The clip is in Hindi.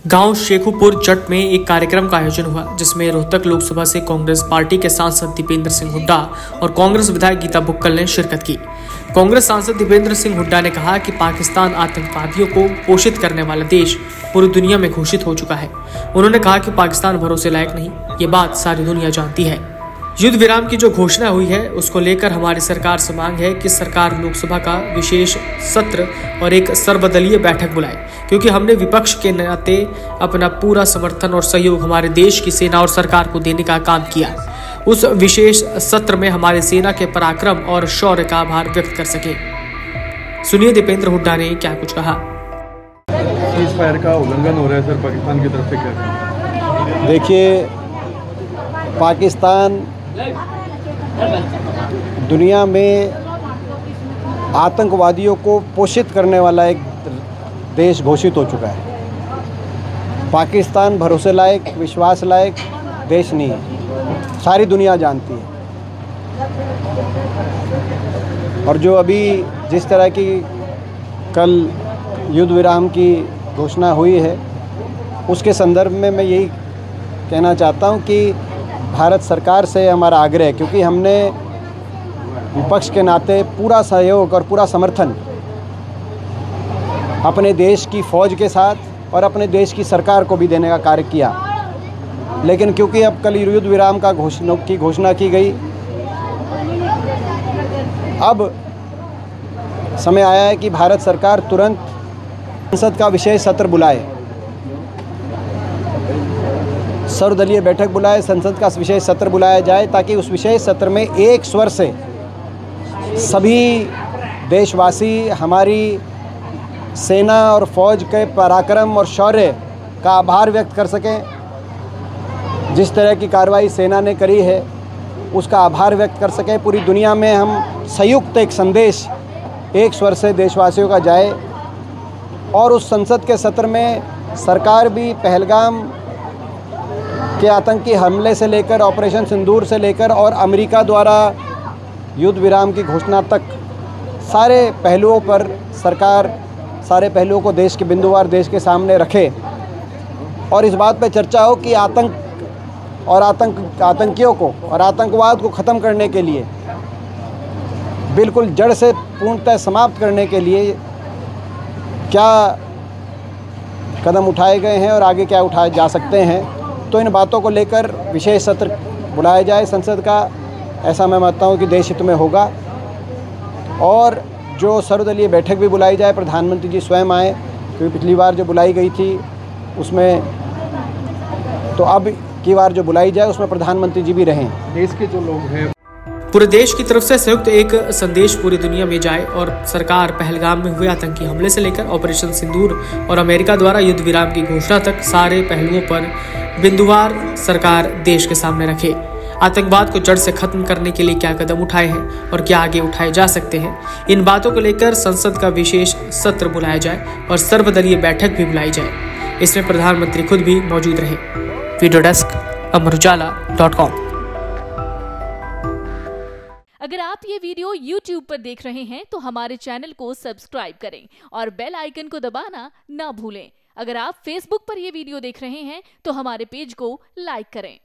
गांव शेखुपुर जट में एक कार्यक्रम का आयोजन हुआ, जिसमें रोहतक लोकसभा से कांग्रेस पार्टी के सांसद दीपेंद्र सिंह हुड्डा और कांग्रेस विधायक गीता बुक्कल ने शिरकत की। कांग्रेस सांसद दीपेंद्र सिंह हुड्डा ने कहा कि पाकिस्तान आतंकवादियों को पोषित करने वाला देश पूरी दुनिया में घोषित हो चुका है। उन्होंने कहा कि पाकिस्तान भरोसे लायक नहीं, ये बात सारी दुनिया जानती है। युद्ध विराम की जो घोषणा हुई है, उसको लेकर हमारी सरकार से मांग है कि सरकार लोकसभा का विशेष सत्र और एक सर्वदलीय बैठक बुलाए, क्योंकि हमने विपक्ष के नाते अपना पूरा समर्थन और सहयोग हमारे देश की सेना और सरकार को देने का काम किया। उस विशेष सत्र में हमारी सेना के पराक्रम और शौर्य का आभार व्यक्त कर सके। सुनिए दीपेंद्र हुड्डा ने क्या कुछ कहा। सीज़फायर का उल्लंघन हो रहा है सर, पाकिस्तान की तरफ से क्या? देखिए, पाकिस्तान दुनिया में आतंकवादियों को पोषित करने वाला एक देश घोषित हो चुका है। पाकिस्तान भरोसे लायक, विश्वास लायक देश नहीं है, सारी दुनिया जानती है। और जो अभी जिस तरह की कल युद्ध विराम की घोषणा हुई है, उसके संदर्भ में मैं यही कहना चाहता हूं कि भारत सरकार से हमारा आग्रह है, क्योंकि हमने विपक्ष के नाते पूरा सहयोग और पूरा समर्थन अपने देश की फ़ौज के साथ और अपने देश की सरकार को भी देने का कार्य किया। लेकिन क्योंकि अब कल युद्ध विराम का घोषणा की गई, अब समय आया है कि भारत सरकार तुरंत संसद का विशेष सत्र बुलाए, सर्वदलीय बैठक बुलाए, संसद का विशेष सत्र बुलाया जाए, ताकि उस विशेष सत्र में एक स्वर से सभी देशवासी हमारी सेना और फौज के पराक्रम और शौर्य का आभार व्यक्त कर सकें। जिस तरह की कार्रवाई सेना ने करी है, उसका आभार व्यक्त कर सकें। पूरी दुनिया में हम संयुक्त एक संदेश एक स्वर से देशवासियों का जाए, और उस संसद के सत्र में सरकार भी पहलगाम के आतंकी हमले से लेकर ऑपरेशन सिंदूर से लेकर और अमेरिका द्वारा युद्ध विराम की घोषणा तक सारे पहलुओं पर सरकार सारे पहलुओं को देश के बिंदुवार देश के सामने रखे, और इस बात पर चर्चा हो कि आतंकियों को और आतंकवाद को ख़त्म करने के लिए, बिल्कुल जड़ से पूर्णतः समाप्त करने के लिए क्या कदम उठाए गए हैं और आगे क्या उठाए जा सकते हैं। तो इन बातों को लेकर विशेष सत्र बुलाया जाए संसद का, ऐसा मैं मानता हूं कि देश हित में होगा। और जो सर्वदलीय बैठक भी बुलाई जाए, प्रधानमंत्री जी स्वयं आए, क्योंकि पिछली बार जो बुलाई गई थी उसमें, तो अब की बार जो बुलाई जाए उसमें प्रधानमंत्री जी भी रहें। देश के जो लोग हैं, पूरे देश की तरफ से संयुक्त एक संदेश पूरी दुनिया में जाए, और सरकार पहलगाम में हुए आतंकी हमले से लेकर ऑपरेशन सिंदूर और अमेरिका द्वारा युद्ध विराम की घोषणा तक सारे पहलुओं पर बिंदुवार सरकार देश के सामने रखे। आतंकवाद को जड़ से खत्म करने के लिए क्या कदम उठाए हैं और क्या आगे उठाए जा सकते हैं, इन बातों को लेकर संसद का विशेष सत्र बुलाया जाए और सर्वदलीय बैठक भी बुलाई जाए। इसमें प्रधानमंत्री खुद भी मौजूद रहे। Video desk amarujala.com। अगर आप ये वीडियो YouTube पर देख रहे हैं तो हमारे चैनल को सब्सक्राइब करें और बेल आइकन को दबाना ना भूलें। अगर आप Facebook पर ये वीडियो देख रहे हैं तो हमारे पेज को लाइक करें।